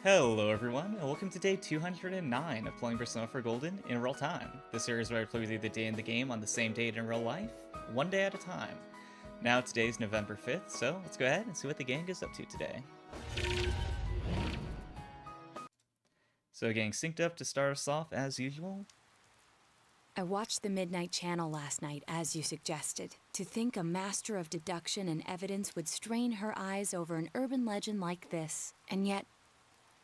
Hello everyone, and welcome to day 209 of playing Persona 4 Golden in real time. The series where I play with you the day in the game on the same date in real life, one day at a time. Now today's November 5th, so let's go ahead and see what the gang is up to today. So getting synced up to start us off as usual. I watched the Midnight Channel last night, as you suggested. To think a master of deduction and evidence would strain her eyes over an urban legend like this. And yet,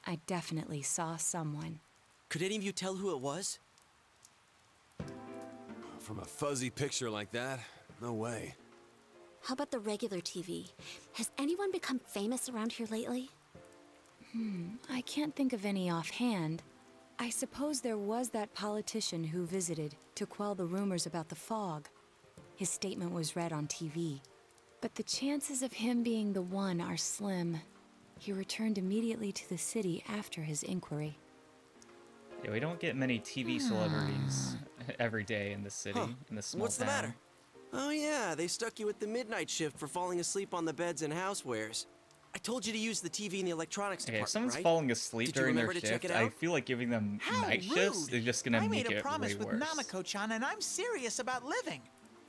I definitely saw someone. Could any of you tell who it was? From a fuzzy picture like that? No way. How about the regular TV? Has anyone become famous around here lately? I can't think of any offhand. I suppose there was that politician who visited to quell the rumors about the fog. His statement was read on TV. But the chances of him being the one are slim. He returned immediately to the city after his inquiry. Yeah, we don't get many TV celebrities every day in this city, in this small What's town. the matter? Oh yeah, they stuck you with the midnight shift for falling asleep on the beds and housewares. I told you to use the TV and the electronics Okay, department, if someone's right? falling asleep Did you during their remember to check shift, it out? I feel like giving them How night shifts rude. is just gonna I make made it a promise way with worse. Nanako-chan, and I'm serious about living.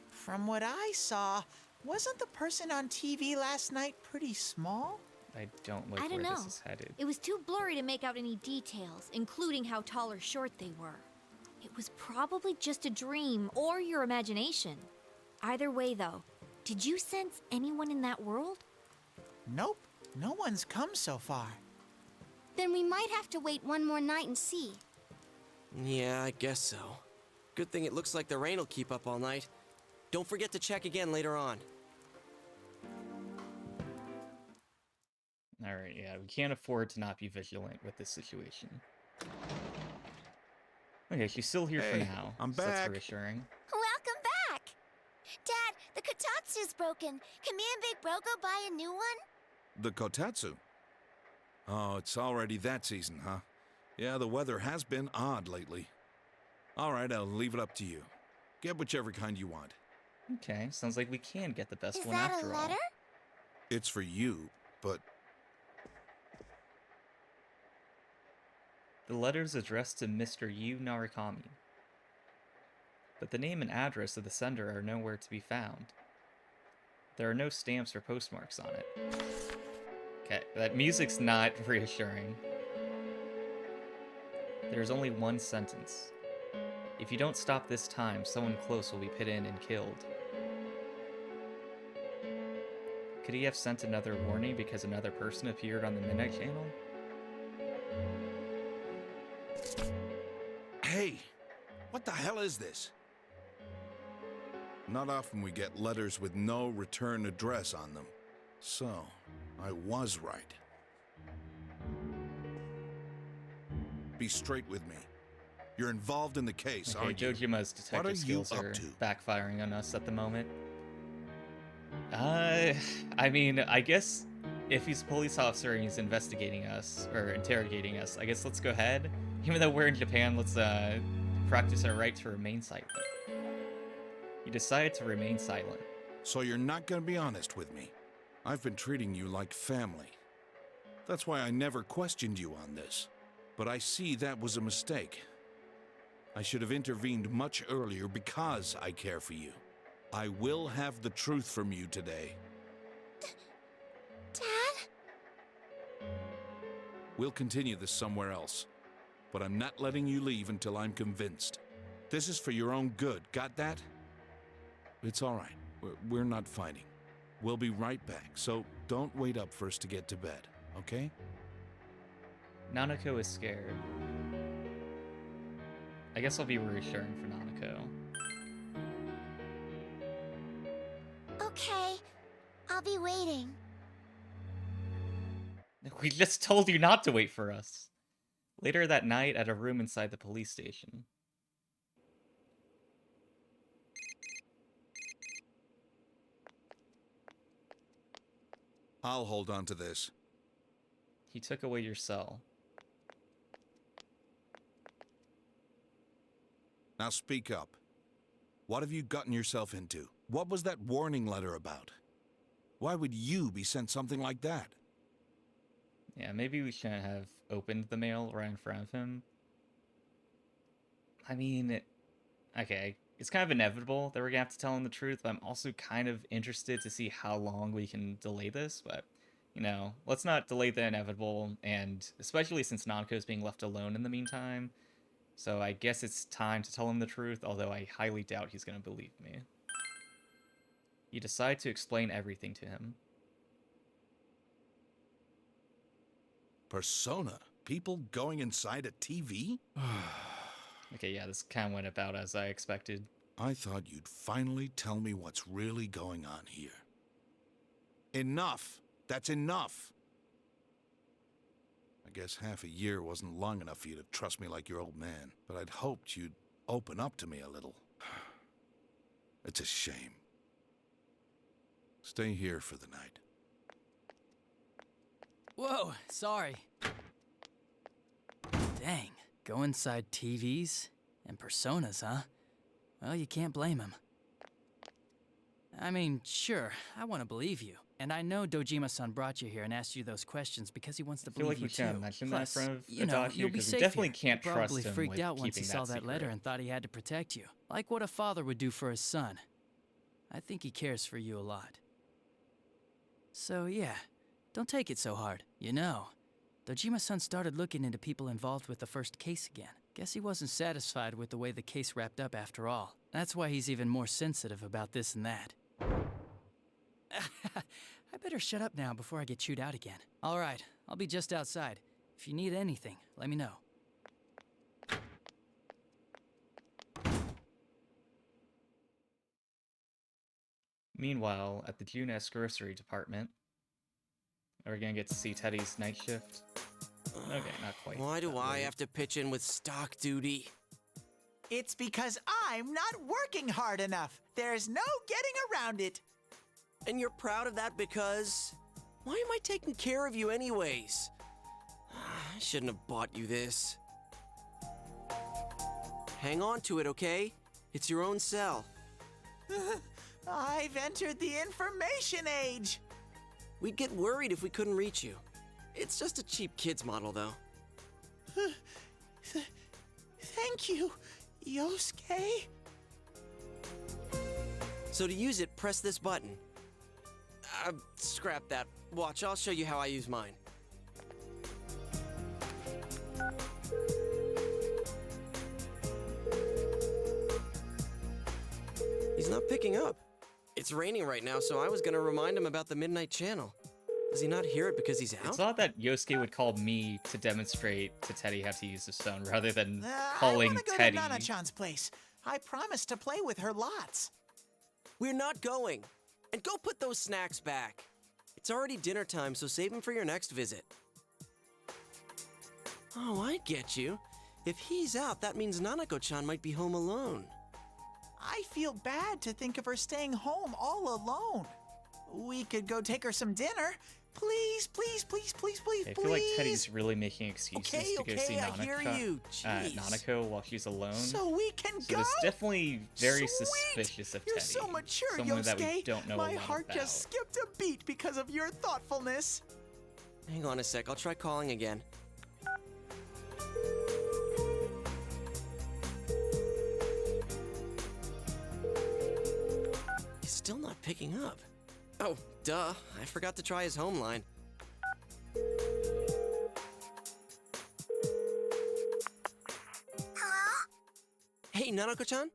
From what I saw, wasn't the person on TV last night pretty small? I don't like I don't where know. this is headed. It was too blurry to make out any details, including how tall or short they were. It was probably just a dream or your imagination. Either way, though, did you sense anyone in that world? Nope, no one's come so far. Then we might have to wait one more night and see. Yeah, I guess so. Good thing it looks like the rain will keep up all night. Don't forget to check again later on. Alright, yeah, we can't afford to not be vigilant with this situation. Okay, she's still here for Hey, now. I'm so that's back. reassuring. Welcome back! Dad, the kotatsu's broken. Can me and Big Bro go buy a new one? The kotatsu? Oh, it's already that season, huh? Yeah, the weather has been odd lately. All right, I'll leave it up to you. Get whichever kind you want. Okay, sounds like we can get the best Is one that after a all. letter? It's for you, but The letter's addressed to Mr. Yu Narukami. But the name and address of the sender are nowhere to be found. There are no stamps or postmarks on it. Okay, that music's not reassuring. There's only one sentence. If you don't stop this time, someone close will be put in and killed. Could he have sent another warning because another person appeared on the Midnight Channel? hey, what the hell is this? Not often we get letters with no return address on them. So, I was right. Be straight with me. You're involved in the case, Okay, aren't you? Dojima's What are detective you skills up are to? backfiring on us at the moment. I mean, I guess if he's a police officer and he's investigating us, or interrogating us, I guess let's go ahead. Even though we're in Japan, let's practice our right to remain silent. You decided to remain silent. So you're not gonna be honest with me. I've been treating you like family. That's why I never questioned you on this. But I see that was a mistake. I should have intervened much earlier because I care for you. I will have the truth from you today. Dad? We'll continue this somewhere else. But I'm not letting you leave until I'm convinced. This is for your own good, got that? It's all right. We're not fighting. We'll be right back, so don't wait up for us to get to bed, okay? Nanako is scared. I guess I'll be reassuring for Nanako. Okay, I'll be waiting. We just told you not to wait for us. Later that night, at a room inside the police station. I'll hold on to this. He took away your cell. Now speak up. What have you gotten yourself into? What was that warning letter about? Why would you be sent something like that? Yeah, maybe we shouldn't have opened the mail right in front of him. I mean, okay, it's kind of inevitable that we're gonna have to tell him the truth, but I'm also kind of interested to see how long we can delay this, but, you know, let's not delay the inevitable, and especially since Nanako is being left alone in the meantime, so I guess it's time to tell him the truth, although I highly doubt he's gonna believe me. You decide to explain everything to him. Persona? People going inside a TV? Okay, yeah, this kind of went about as I expected. I thought you'd finally tell me what's really going on here. Enough! That's enough! I guess half a year wasn't long enough for you to trust me like your old man, but I'd hoped you'd open up to me a little. It's a shame. Stay here for the night. Whoa, sorry. Dang, go inside TVs and personas, huh? Well, you can't blame him. I mean, sure, I want to believe you. And I know Dojima-san brought you here and asked you those questions because he wants to I feel believe like you we too. can't mention that in Plus, front of you know, Adachi, you'll be because we safe definitely here. can't He trust probably him freaked with out once he keeping saw that that letter secret. and thought he had to protect you. Like what a father would do for his son. I think he cares for you a lot. So yeah, don't take it so hard. You know, Dojima-san started looking into people involved with the first case again. Guess he wasn't satisfied with the way the case wrapped up after all. That's why he's even more sensitive about this and that. I better shut up now before I get chewed out again. All right, I'll be just outside. If you need anything, let me know. Meanwhile, at the Junes grocery department, are we gonna get to see Teddy's night shift? Okay, not quite. Why do that I late. have to pitch in with stock duty? It's because I'm not working hard enough. There's no getting around it. And you're proud of that because... Why am I taking care of you anyways? I shouldn't have bought you this. Hang on to it, okay? It's your own cell. I've entered the information age. We'd get worried if we couldn't reach you. It's just a cheap kid's model, though. Thank you, Yosuke. So to use it, press this button. Scrap that. Watch, I'll show you how I use mine. He's not picking up. It's raining right now, so I was gonna remind him about the Midnight Channel. Does he not hear it because he's out? It's odd that Yosuke would call me to demonstrate to Teddy how to use his phone rather than I calling want to go Teddy. to Nana-chan's place. I promised to play with her lots. We're not going. And go put those snacks back. It's already dinner time, so save them for your next visit. Oh, I get you. If he's out, that means Nanako-chan might be home alone. I feel bad to think of her staying home all alone. We could go take her some dinner. Please, please, please, please, please, I please. feel like Teddy's really making excuses to go see I hear you. Jeez. Nanako while she's alone. So we can So go? it's definitely very Sweet. suspicious of You're Teddy. so mature, Someone Yosuke. that we don't know My a lot heart about. just skipped a beat because of your thoughtfulness. Hang on a sec, I'll try calling again. He's still not picking up. Oh, duh. I forgot to try his home line. Hello? Hey, Nanako-chan?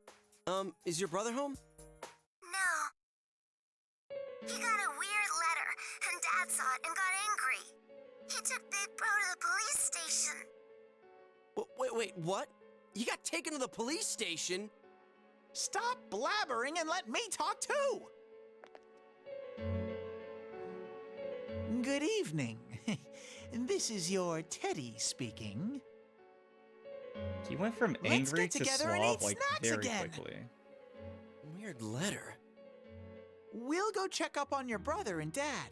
Is your brother home? No. He got a weird letter, and Dad saw it and got angry. He took Big Bro to the police station. Wait, what? You got taken to the police station? Stop blabbering and let me talk too. Good evening. This is your Teddy speaking. He went from Let's angry get to together and suave eat like snacks very again. quickly. Weird letter. We'll go check up on your brother and Dad.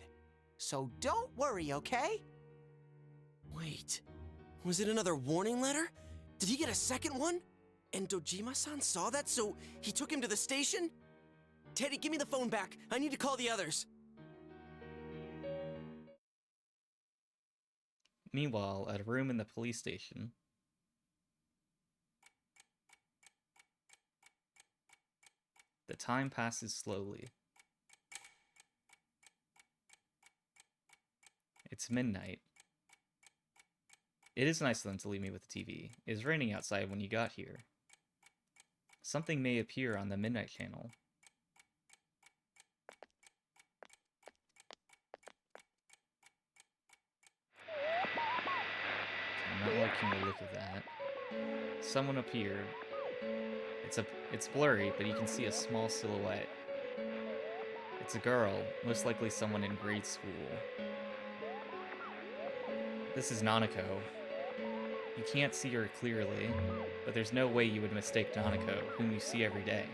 So don't worry, okay? Wait, was it another warning letter? Did he get a second one? And Dojima-san saw that, so he took him to the station? Teddy, give me the phone back. I need to call the others. Meanwhile, at a room in the police station, the time passes slowly. It's midnight. It is nice of them to leave me with the TV. It is raining outside when you got here. Something may appear on the Midnight Channel. I'm not liking the look of that. Someone appeared. It's blurry, but you can see a small silhouette. It's a girl, most likely someone in grade school. This is Nanako. You can't see her clearly, but there's no way you would mistake Nanako, whom you see every day.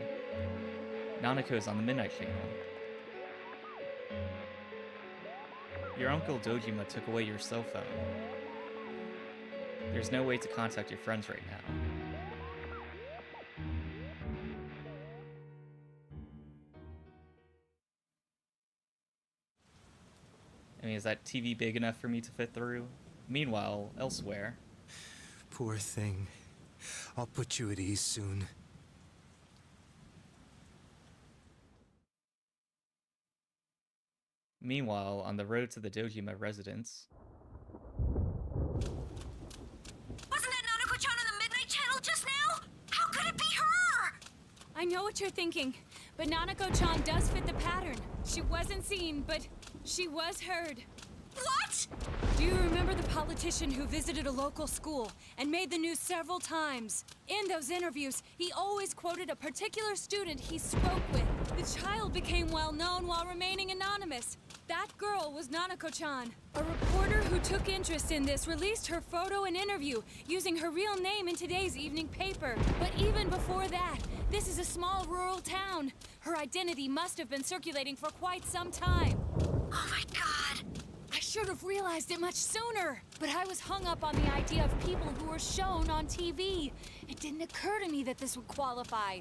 Nanako's on the Midnight Channel. Your uncle Dojima took away your cell phone. There's no way to contact your friends right now. I mean, is that TV big enough for me to fit through? Meanwhile, elsewhere. Poor thing. I'll put you at ease soon. Meanwhile, on the road to the Dojima residence. Wasn't that Nanako-chan on the Midnight Channel just now? How could it be her? I know what you're thinking, but Nanako-chan does fit the pattern. She wasn't seen, but she was heard. What? Do you remember the politician who visited a local school and made the news several times? In those interviews, he always quoted a particular student he spoke with. The child became well known while remaining anonymous. That girl was Nanako-chan. A reporter who took interest in this released her photo and interview using her real name in today's evening paper. But even before that, this is a small rural town. Her identity must have been circulating for quite some time. Oh my god. I should have realized it much sooner, but I was hung up on the idea of people who were shown on TV. It didn't occur to me that this would qualify.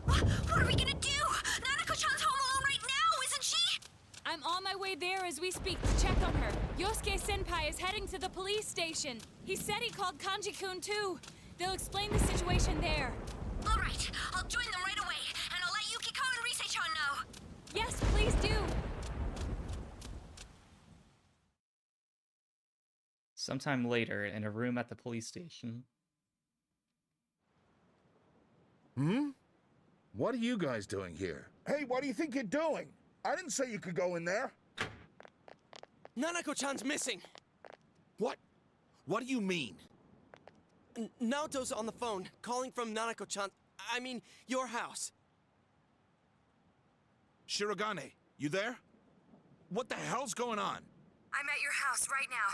What are we gonna do? Nanako-chan's home alone right now, isn't she? I'm on my way there as we speak to check on her. Yosuke-senpai is heading to the police station. He said he called Kanji-kun too. They'll explain the situation there. All right, I'll join them right away, and I'll let Yukiko and Rise-chan know. Yes, please do. Sometime later, in a room at the police station. What are you guys doing here? Hey, what do you think you're doing? I didn't say you could go in there. Nanako-chan's missing. What? What do you mean? Naoto's on the phone, calling from Nanako-chan. I mean, your house. Shirogane, you there? What the hell's going on? I'm at your house right now.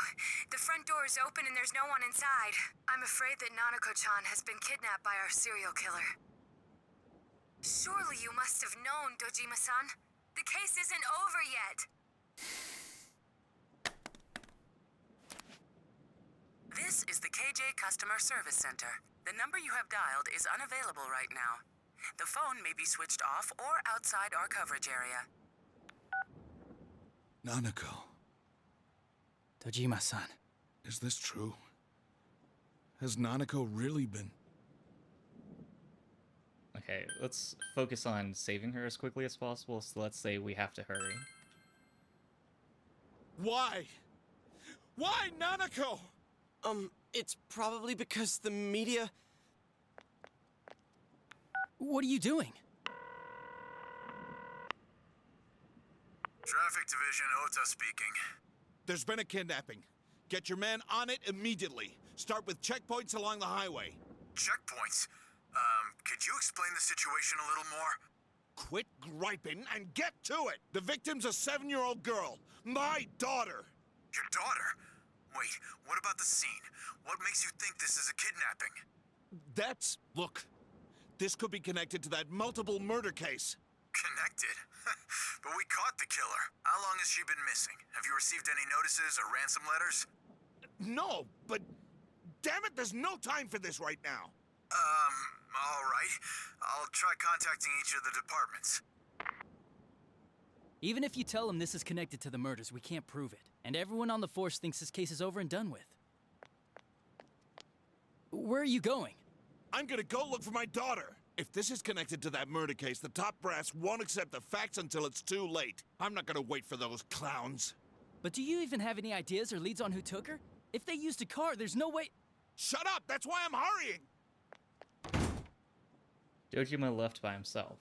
The front door is open and there's no one inside. I'm afraid that Nanako-chan has been kidnapped by our serial killer. Surely you must have known, Dojima-san. The case isn't over yet. This is the KJ Customer Service Center. The number you have dialed is unavailable right now. The phone may be switched off or outside our coverage area. Nanako, Dojima-san. is this true? Has Nanako really been... Okay, let's focus on saving her as quickly as possible, so let's say we have to hurry. Why? Why, Nanako? It's probably because the media... What are you doing? Traffic Division, Ota speaking. There's been a kidnapping. Get your man on it immediately. Start with checkpoints along the highway. Checkpoints? Could you explain the situation a little more? Quit griping and get to it! The victim's a 7-year-old girl. My daughter! Your daughter? Wait, what about the scene? What makes you think this is a kidnapping? Look, this could be connected to that multiple murder case. Connected? But we caught the killer. How long has she been missing? Have you received any notices or ransom letters? No, but damn it, there's no time for this right now. All right. I'll try contacting each of the departments. Even if you tell them this is connected to the murders, we can't prove it. And everyone on the force thinks this case is over and done with. Where are you going? I'm gonna go look for my daughter. If this is connected to that murder case, the top brass won't accept the facts until it's too late. I'm not gonna wait for those clowns. But do you even have any ideas or leads on who took her? If they used a car, there's no way... Shut up! That's why I'm hurrying! Dojima left by himself.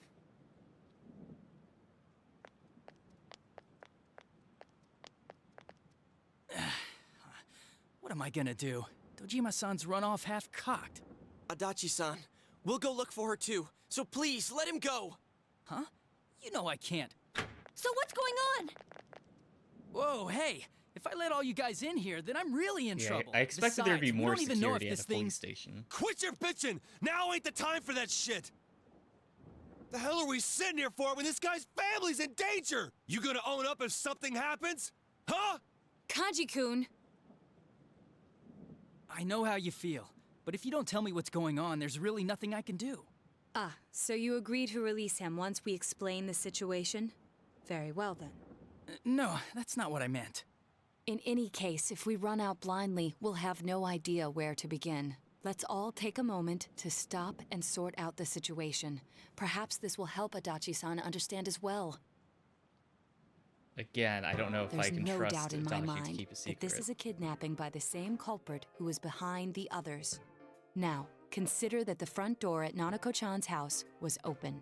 What am I gonna do? Dojima-san's run off half-cocked. Adachi-san, we'll go look for her too. So please, let him go! Huh? You know I can't. So what's going on? Whoa, hey! If I let all you guys in here, then I'm really in trouble. I expected there to be Besides, we more don't even know if security at this a police thing... station. Quit your bitching! Now ain't the time for that shit! The hell are we sitting here for when this guy's family's in danger? You gonna own up if something happens? Huh? Kanji-kun! I know how you feel, but if you don't tell me what's going on, there's really nothing I can do. Ah, so you agree to release him once we explain the situation? Very well then. No, that's not what I meant. In any case, if we run out blindly, we'll have no idea where to begin. Let's all take a moment to stop and sort out the situation. Perhaps this will help Adachi-san understand as well. Again, I don't know if There's I can no trust doubt in my Adachi to mind keep a that secret. this is a kidnapping by the same culprit who is behind the others. Now, consider that the front door at Nanako-chan's house was open.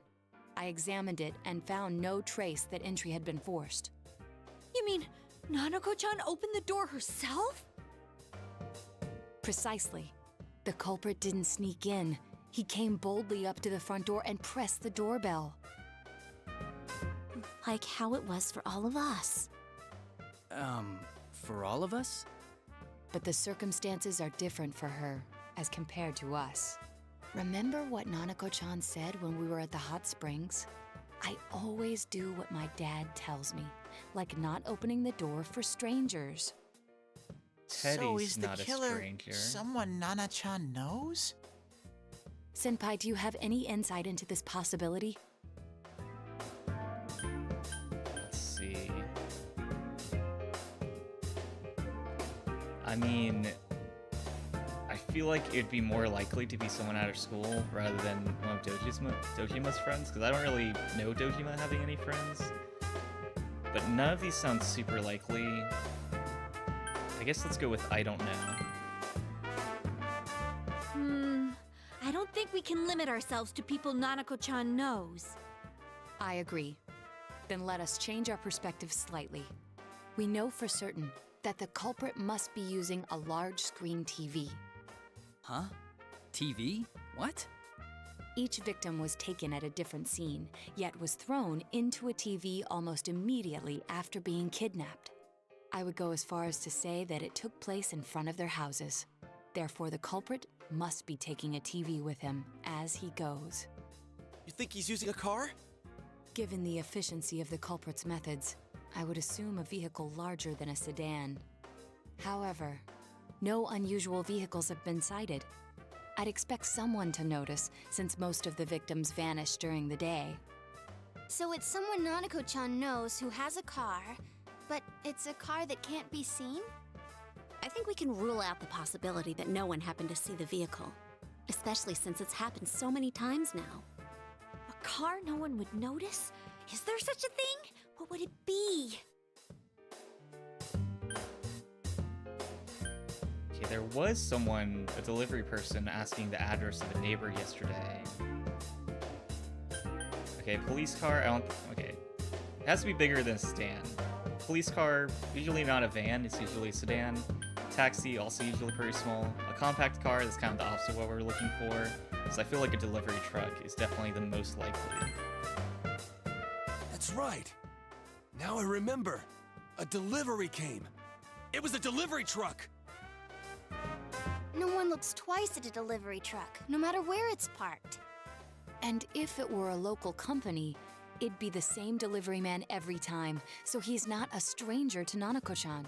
I examined it and found no trace that entry had been forced. You mean Nanako-chan opened the door herself? Precisely. The culprit didn't sneak in. He came boldly up to the front door and pressed the doorbell. Like how it was for all of us. For all of us? But the circumstances are different for her as compared to us. Remember what Nanako-chan said when we were at the hot springs? I always do what my dad tells me, like not opening the door for strangers. So Teddy's is the not a killer stranger. someone Nana-chan knows? Senpai, do you have any insight into this possibility? Let's see. I mean, I feel like it'd be more likely to be someone out of school rather than one of Dojima's friends, because I don't really know Dojima having any friends. But none of these sound super likely. I guess let's go with I don't know. I don't think we can limit ourselves to people Nanako-chan knows. I agree. Then let us change our perspective slightly. We know for certain that the culprit must be using a large screen TV. Huh? TV? What? Each victim was taken at a different scene, yet was thrown into a TV almost immediately after being kidnapped. I would go as far as to say that it took place in front of their houses. Therefore, the culprit must be taking a TV with him as he goes. You think he's using a car? Given the efficiency of the culprit's methods, I would assume a vehicle larger than a sedan. However, no unusual vehicles have been sighted. I'd expect someone to notice, since most of the victims vanished during the day. So it's someone Nanako-chan knows who has a car, but it's a car that can't be seen? I think we can rule out the possibility that no one happened to see the vehicle, especially since it's happened so many times now. A car no one would notice? Is there such a thing? What would it be? Okay, there was someone, a delivery person, asking the address of a neighbor yesterday. Okay, police car, okay. It has to be bigger than a sedan. Police car, usually not a van, it's usually a sedan. Taxi, also usually pretty small. A compact car, that's kind of the opposite of what we're looking for. So I feel like a delivery truck is definitely the most likely. That's right. Now I remember. A delivery came. It was a delivery truck. No one looks twice at a delivery truck, no matter where it's parked. And if it were a local company, it'd be the same delivery man every time, so he's not a stranger to Nanako-chan.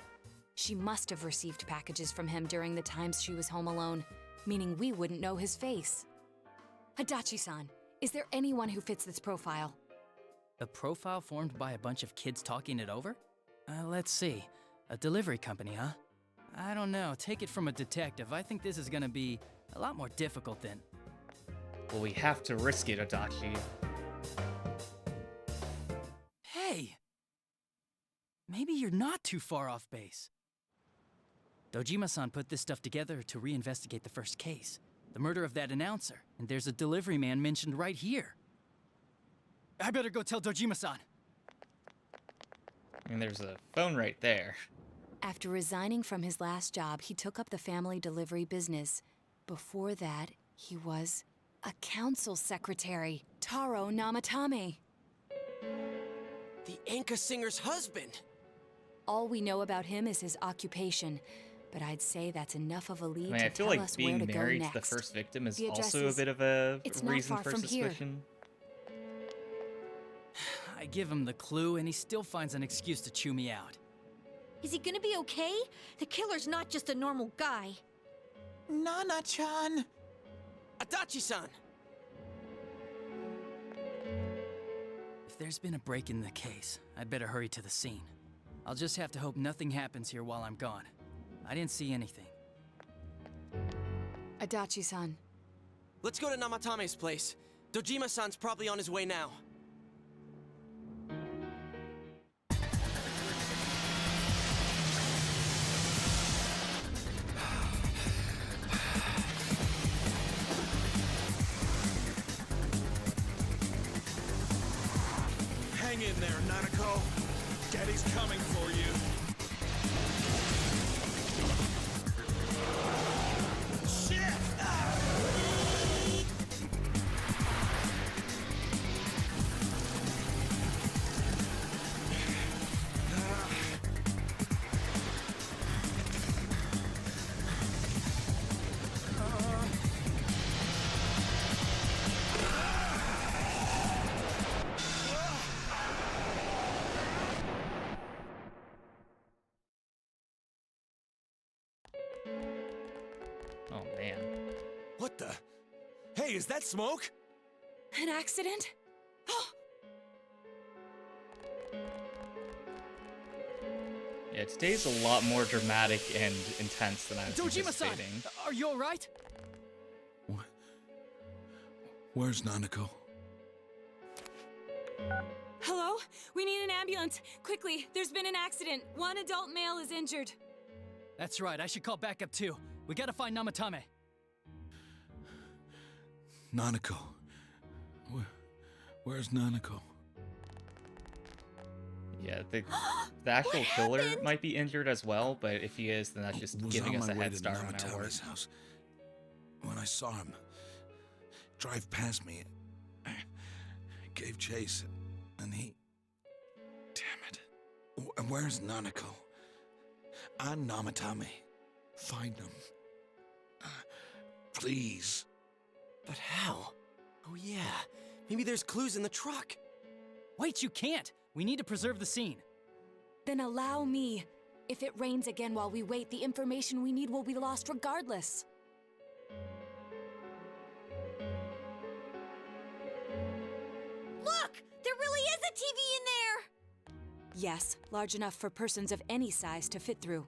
She must have received packages from him during the times she was home alone, meaning we wouldn't know his face. Adachi-san, is there anyone who fits this profile? A profile formed by a bunch of kids talking it over? Let's see. A delivery company, huh? I don't know. Take it from a detective. I think this is gonna be A lot more difficult than... Well, we have to risk it, Adachi. Hey! Maybe you're not too far off base. Dojima-san put this stuff together to reinvestigate the first case. The murder of that announcer. And there's a delivery man mentioned right here. I better go tell Dojima-san. I mean, there's a phone right there. After resigning from his last job, he took up the family delivery business. Before that, he was a council secretary, Taro Namatame. The Anka singer's husband! All we know about him is his occupation, but I'd say that's enough of a lead I mean, to I feel tell like us where being to go married to next. the first victim is The address also a is- bit of a it's not reason far for from here. suspicion. I give him the clue, and he still finds an excuse to chew me out. Is he gonna be okay? The killer's not just a normal guy. Nana-chan! Adachi-san! If there's been a break in the case, I'd better hurry to the scene. I'll just have to hope nothing happens here while I'm gone. I didn't see anything. Adachi-san. Let's go to Namatame's place. Dojima-san's probably on his way now. Hang in there, Nanako. Daddy's coming for you. Shit! Oh, man. What the? Hey, is that smoke? An accident? Yeah, today's a lot more dramatic and intense than I was Dojima-san! anticipating. Are you alright? Where's Nanako? Hello? We need an ambulance. Quickly, there's been an accident. One adult male is injured. That's right, I should call backup too. We gotta find Namatame. Nanako. Where's Nanako? Yeah, the actual killer might be injured as well, but if he is, then that's just Was giving on us my a way head to start on our work. Namatame's house. When I saw him drive past me, I gave chase, and he... Damn it. Where's Nanako? I'm Namatame. Find him. Please. But how? Oh yeah, maybe there's clues in the truck. Wait, you can't! We need to preserve the scene. Then allow me. If it rains again while we wait, the information we need will be lost regardless. Look! There really is a TV in there! Yes, large enough for persons of any size to fit through.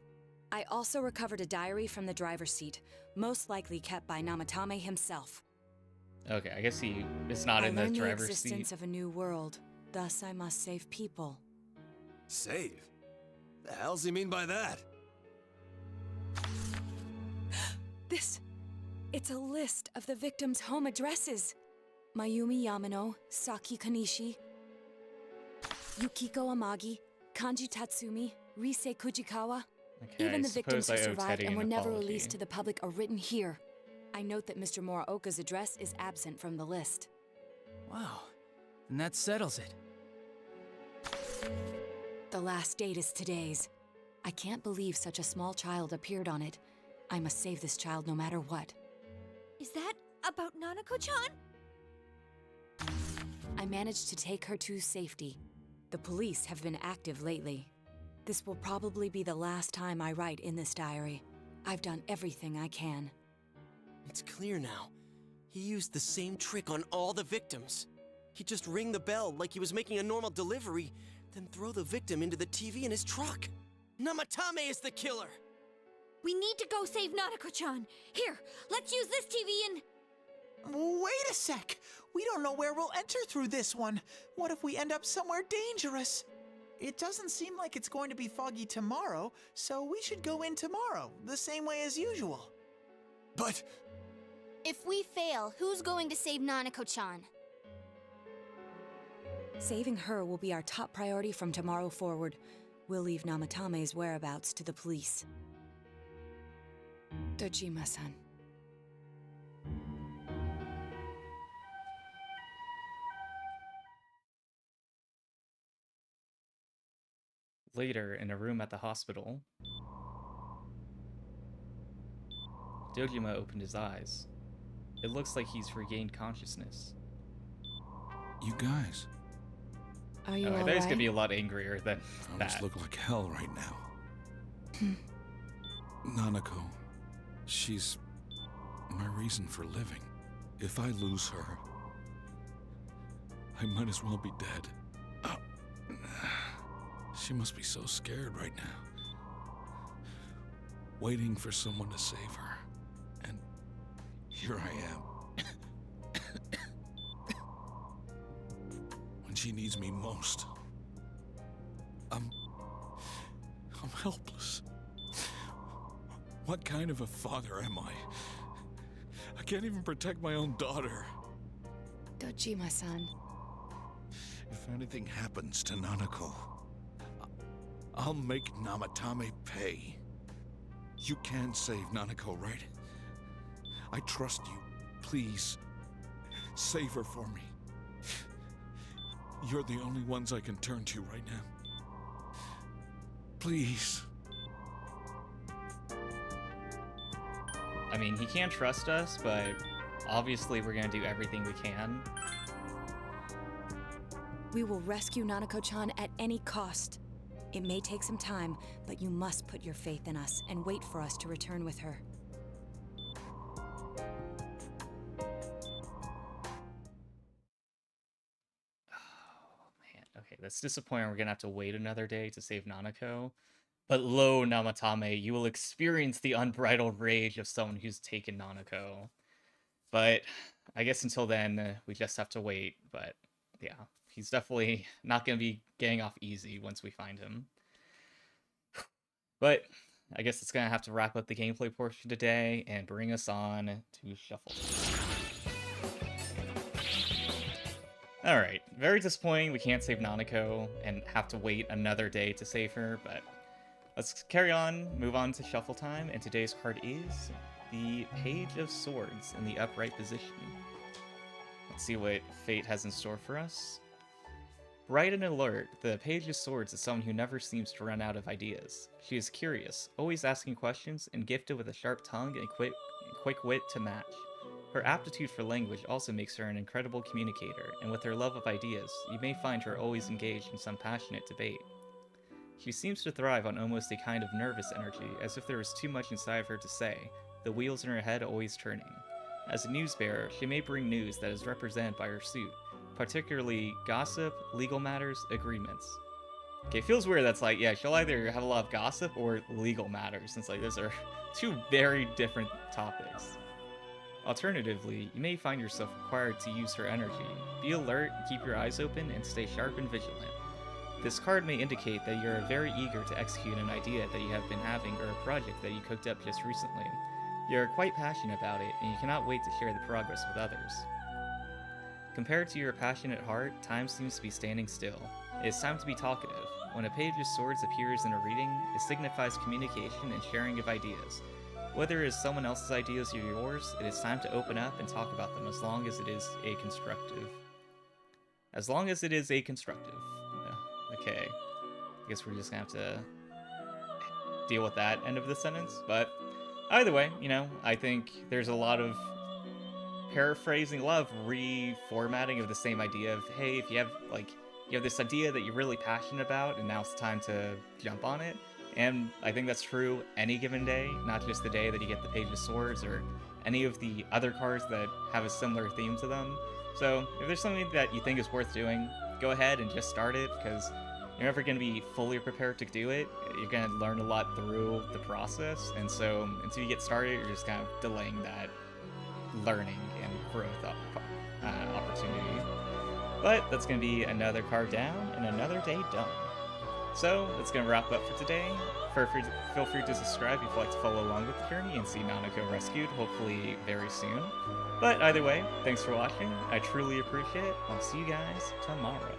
I also recovered a diary from the driver's seat, most likely kept by Namatame himself. Okay, I guess he is not I in the learned the driver's existence seat. of a new world. Thus, I must save people. Save? The hell's he mean by that? It's a list of the victims' home addresses. Mayumi Yamano, Saki Kanishi, Yukiko Amagi, Kanji Tatsumi, Rise Kujikawa. Okay, Even I the victims suppose who I owe survived Teddy and an were never apology. released to the public are written here. I note that Mr. Muraoka's address is absent from the list. Wow, then that settles it. The last date is today's. I can't believe such a small child appeared on it. I must save this child no matter what. Is that about Nanako-chan? I managed to take her to safety. The police have been active lately. This will probably be the last time I write in this diary. I've done everything I can. It's clear now. He used the same trick on all the victims. He'd just ring the bell like he was making a normal delivery, then throw the victim into the TV in his truck. Namatame is the killer! We need to go save Nanako-chan. Here, let's use this TV and... Wait a sec. We don't know where we'll enter through this one. What if we end up somewhere dangerous? It doesn't seem like it's going to be foggy tomorrow, so we should go in tomorrow, the same way as usual. But If we fail, who's going to save Nanako-chan? Saving her will be our top priority from tomorrow forward. We'll leave Namatame's whereabouts to the police. Dojima-san. Later, in a room at the hospital, Dojima opened his eyes. It looks like he's regained consciousness. You guys, Are you I all thought he was gonna right? be a lot angrier than I must that. look like hell right now. Nanako, she's my reason for living. If I lose her, I might as well be dead. She must be so scared right now, waiting for someone to save her. And here I am. When she needs me most, I'm helpless. What kind of a father am I? I can't even protect my own daughter. Dojima-san. If anything happens to Nanako, I'll make Namatame pay. You can save Nanako, right? I trust you. Please, save her for me. You're the only ones I can turn to right now. Please. I mean, he can't trust us, but obviously we're gonna do everything we can. We will rescue Nanako-chan at any cost. It may take some time, but you must put your faith in us and wait for us to return with her. Man, okay, that's disappointing. We're gonna have to wait another day to save Nanako. But lo, Namatame, you will experience the unbridled rage of someone who's taken Nanako. But I guess until then, we just have to wait. But yeah, he's definitely not gonna be getting off easy once we find him. But I guess it's gonna have to wrap up the gameplay portion today and bring us on to Shuffle. Alright, very disappointing we can't save Nanako and have to wait another day to save her, but let's carry on, move on to Shuffle time, and today's card is the Page of Swords in the upright position. Let's see what fate has in store for us. Bright and alert, the Page of Swords is someone who never seems to run out of ideas. She is curious, always asking questions, and gifted with a sharp tongue and quick wit to match. Her aptitude for language also makes her an incredible communicator, and with her love of ideas, you may find her always engaged in some passionate debate. She seems to thrive on almost a kind of nervous energy, as if there was too much inside of her to say, the wheels in her head always turning. As a newsbearer, she may bring news that is represented by her suit, particularly gossip, legal matters, agreements. Okay, it feels weird that's like, yeah, she'll either have a lot of gossip or legal matters, since like those are two very different topics. Alternatively, you may find yourself required to use her energy. Be alert, keep your eyes open, and stay sharp and vigilant. This card may indicate that you're very eager to execute an idea that you have been having or a project that you cooked up just recently. You're quite passionate about it, and you cannot wait to share the progress with others. Compared to your passionate heart, time seems to be standing still. It is time to be talkative. When a Page of Swords appears in a reading, it signifies communication and sharing of ideas. Whether it is someone else's ideas or yours, it is time to open up and talk about them as long as it is a constructive. As long as it is a constructive. Okay. I guess we're just gonna have to deal with that end of the sentence. But either way, you know, I think there's a lot of paraphrasing, a lot of reformatting of the same idea of, hey, if you have this idea that you're really passionate about and now it's time to jump on it. And I think that's true any given day, not just the day that you get the Page of Swords or any of the other cards that have a similar theme to them. So if there's something that you think is worth doing, go ahead and just start it, because you're never going to be fully prepared to do it. You're going to learn a lot through the process, and so until you get started, you're just kind of delaying that learning and growth opportunity. But that's going to be another card down and another day done. So that's going to wrap up for today. Feel free to subscribe if you'd like to follow along with the journey and see Nanako rescued, hopefully very soon. But either way, thanks for watching. I truly appreciate it. I'll see you guys tomorrow.